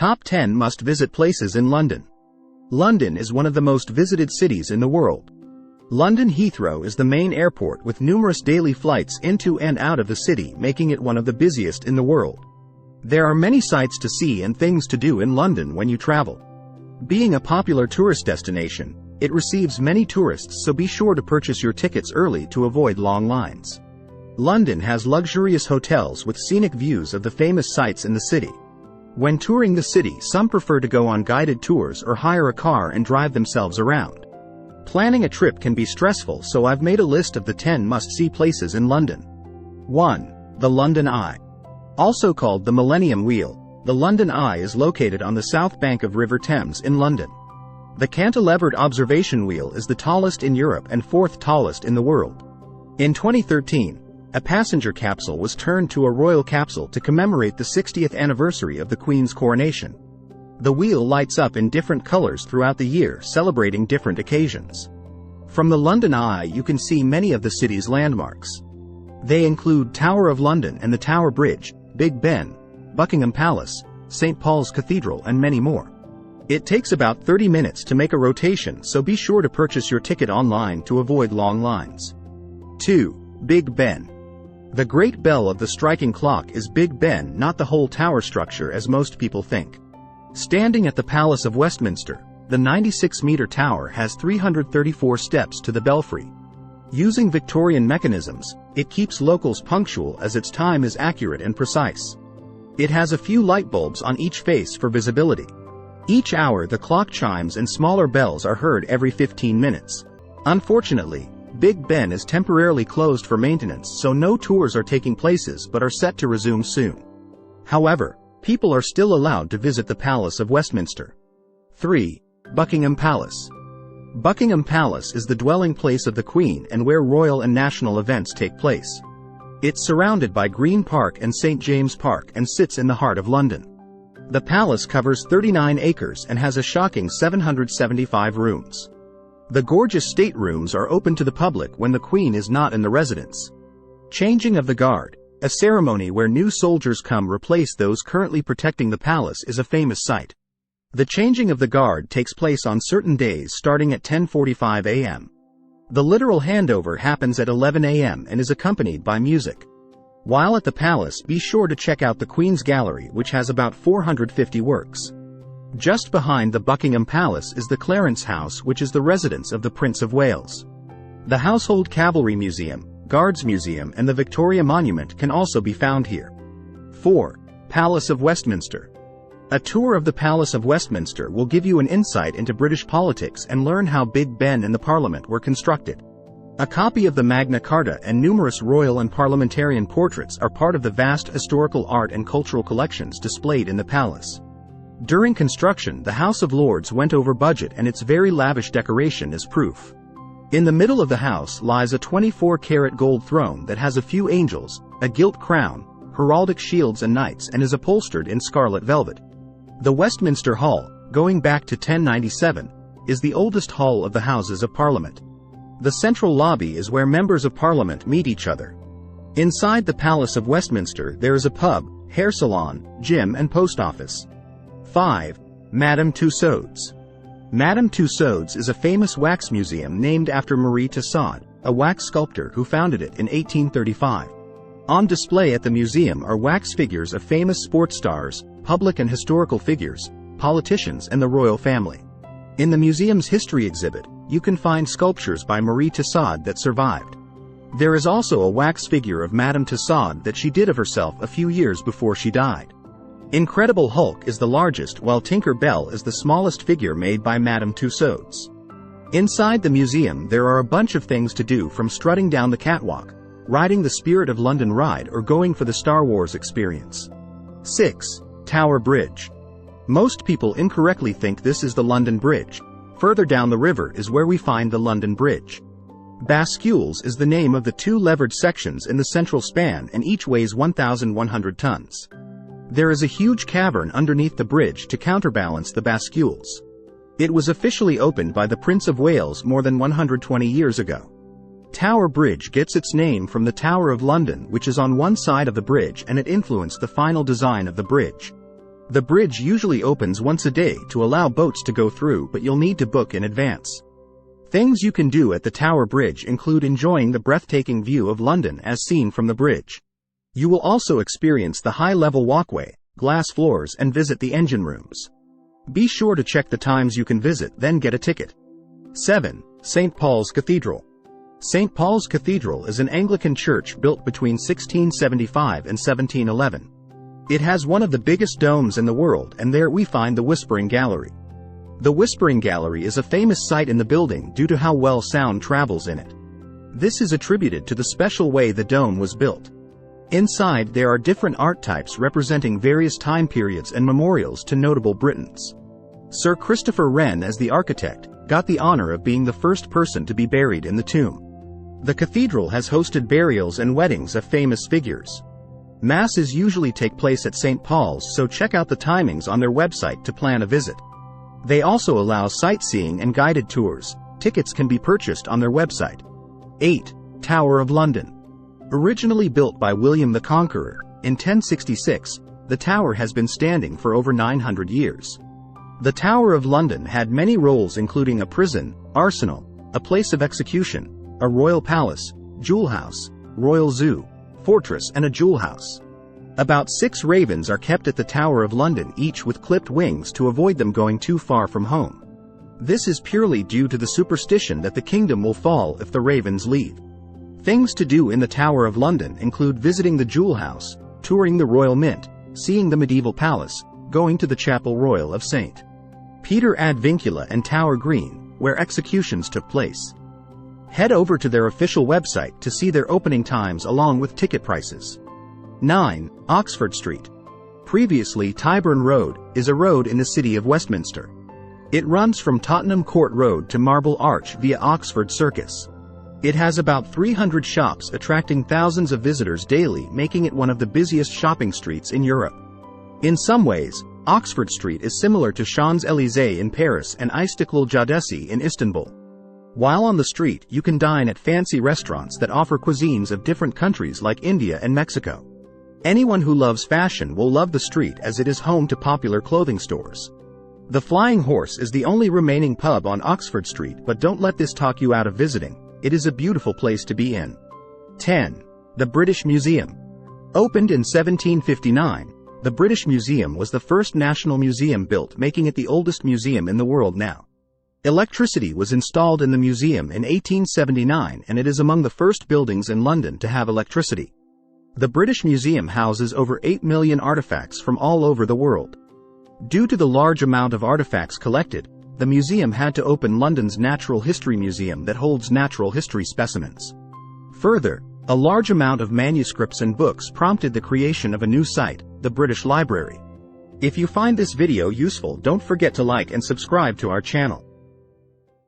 Top 10 must-visit places in London. London is one of the most visited cities in the world. London Heathrow is the main airport with numerous daily flights into and out of the city, making it one of the busiest in the world. There are many sights to see and things to do in London when you travel. Being a popular tourist destination, it receives many tourists, so be sure to purchase your tickets early to avoid long lines. London has luxurious hotels with scenic views of the famous sights in the city. When touring the city, some prefer to go on guided tours or hire a car and drive themselves around. Planning a trip can be stressful, so I've made a list of the 10 must-see places in London. 1. The London Eye. Also called the Millennium Wheel, the London Eye is located on the south bank of River Thames in London. The cantilevered observation wheel is the tallest in Europe and fourth tallest in the world. In 2013, a passenger capsule was turned to a royal capsule to commemorate the 60th anniversary of the Queen's coronation. The wheel lights up in different colors throughout the year, celebrating different occasions. From the London Eye you can see many of the city's landmarks. They include Tower of London and the Tower Bridge, Big Ben, Buckingham Palace, St. Paul's Cathedral, and many more. It takes about 30 minutes to make a rotation, so be sure to purchase your ticket online to avoid long lines. 2. Big Ben. The Great Bell of the striking clock is Big Ben, not the whole tower structure as most people think. Standing at the Palace of Westminster, the 96-meter tower has 334 steps to the belfry. Using Victorian mechanisms, it keeps locals punctual as its time is accurate and precise. It has a few light bulbs on each face for visibility. Each hour the clock chimes and smaller bells are heard every 15 minutes. Unfortunately, Big Ben is temporarily closed for maintenance, so no tours are taking place but are set to resume soon. However, people are still allowed to visit the Palace of Westminster. 3. Buckingham Palace. Buckingham Palace is the dwelling place of the Queen and where royal and national events take place. It's surrounded by Green Park and St. James Park and sits in the heart of London. The palace covers 39 acres and has a shocking 775 rooms. The gorgeous staterooms are open to the public when the Queen is not in the residence. Changing of the Guard, a ceremony where new soldiers come replace those currently protecting the palace, is a famous sight. The changing of the guard takes place on certain days starting at 10:45 a.m. The literal handover happens at 11 a.m. and is accompanied by music. While at the palace, be sure to check out the Queen's Gallery, which has about 450 works. Just behind the Buckingham Palace is the Clarence House, which is the residence of the Prince of Wales. The Household Cavalry Museum, Guards Museum, and the Victoria Monument can also be found here. 4. Palace of Westminster. A tour of the Palace of Westminster will give you an insight into British politics and learn how Big Ben and the Parliament were constructed. A copy of the Magna Carta and numerous royal and parliamentarian portraits are part of the vast historical art and cultural collections displayed in the palace. During construction, the House of Lords went over budget, and its very lavish decoration is proof. In the middle of the house lies a 24-karat gold throne that has a few angels, a gilt crown, heraldic shields and knights, and is upholstered in scarlet velvet. The Westminster Hall, going back to 1097, is the oldest hall of the Houses of Parliament. The central lobby is where members of Parliament meet each other. Inside the Palace of Westminster there is a pub, hair salon, gym, and post office. 5. Madame Tussauds. Madame Tussauds is a famous wax museum named after Marie Tussauds, a wax sculptor who founded it in 1835. On display at the museum are wax figures of famous sports stars, public and historical figures, politicians, and the royal family. In the museum's history exhibit, you can find sculptures by Marie Tussauds that survived. There is also a wax figure of Madame Tussauds that she did of herself a few years before she died. Incredible Hulk is the largest, while Tinker Bell is the smallest figure made by Madame Tussauds. Inside the museum there are a bunch of things to do, from strutting down the catwalk, riding the Spirit of London ride, or going for the Star Wars experience. 6. Tower Bridge. Most people incorrectly think this is the London Bridge. Further down the river is where we find the London Bridge. Bascules is the name of the two levered sections in the central span, and each weighs 1,100 tons. There is a huge cavern underneath the bridge to counterbalance the bascules. It was officially opened by the Prince of Wales more than 120 years ago. Tower Bridge gets its name from the Tower of London, which is on one side of the bridge, and it influenced the final design of the bridge. The bridge usually opens once a day to allow boats to go through, but you'll need to book in advance. Things you can do at the Tower Bridge include enjoying the breathtaking view of London as seen from the bridge. You will also experience the high-level walkway, glass floors, and visit the engine rooms. Be sure to check the times you can visit, then get a ticket. 7. St. Paul's Cathedral. St. Paul's Cathedral is an Anglican church built between 1675 and 1711. It has one of the biggest domes in the world, and there we find the Whispering Gallery. The Whispering Gallery is a famous sight in the building due to how well sound travels in it. This is attributed to the special way the dome was built. Inside there are different art types representing various time periods and memorials to notable Britons. Sir Christopher Wren, as the architect, got the honor of being the first person to be buried in the tomb. The cathedral has hosted burials and weddings of famous figures. Masses usually take place at St. Paul's, so check out the timings on their website to plan a visit. They also allow sightseeing and guided tours. Tickets can be purchased on their website. 8. Tower of London. Originally built by William the Conqueror in 1066, the tower has been standing for over 900 years. The Tower of London had many roles, including a prison, arsenal, a place of execution, a royal palace, jewel house, royal zoo, fortress, and a jewel house. About 6 ravens are kept at the Tower of London, each with clipped wings to avoid them going too far from home. This is purely due to the superstition that the kingdom will fall if the ravens leave. Things to do in the Tower of London include visiting the jewel house, touring the Royal Mint, seeing the medieval palace, going to the Chapel Royal of St. Peter ad Vincula and Tower Green, where executions took place. Head over to their official website to see their opening times along with ticket prices. 9. Oxford Street. Previously Tyburn Road, is a road in the city of Westminster. It runs from Tottenham Court Road to Marble Arch via Oxford Circus. It has about 300 shops attracting thousands of visitors daily, making it one of the busiest shopping streets in Europe. In some ways, Oxford Street is similar to Champs-Élysées in Paris and Istiklal Caddesi in Istanbul. While on the street, you can dine at fancy restaurants that offer cuisines of different countries like India and Mexico. Anyone who loves fashion will love the street, as it is home to popular clothing stores. The Flying Horse is the only remaining pub on Oxford Street, but don't let this talk you out of visiting. It is a beautiful place to be in. 10. The British Museum. Opened in 1759, the British Museum was the first national museum built, making it the oldest museum in the world now. Electricity was installed in the museum in 1879, and it is among the first buildings in London to have electricity. The British Museum houses over 8 million artifacts from all over the world. Due to the large amount of artifacts collected, the museum had to open London's Natural History Museum that holds natural history specimens. Further, a large amount of manuscripts and books prompted the creation of a new site, the British Library. If you find this video useful, don't forget to like and subscribe to our channel.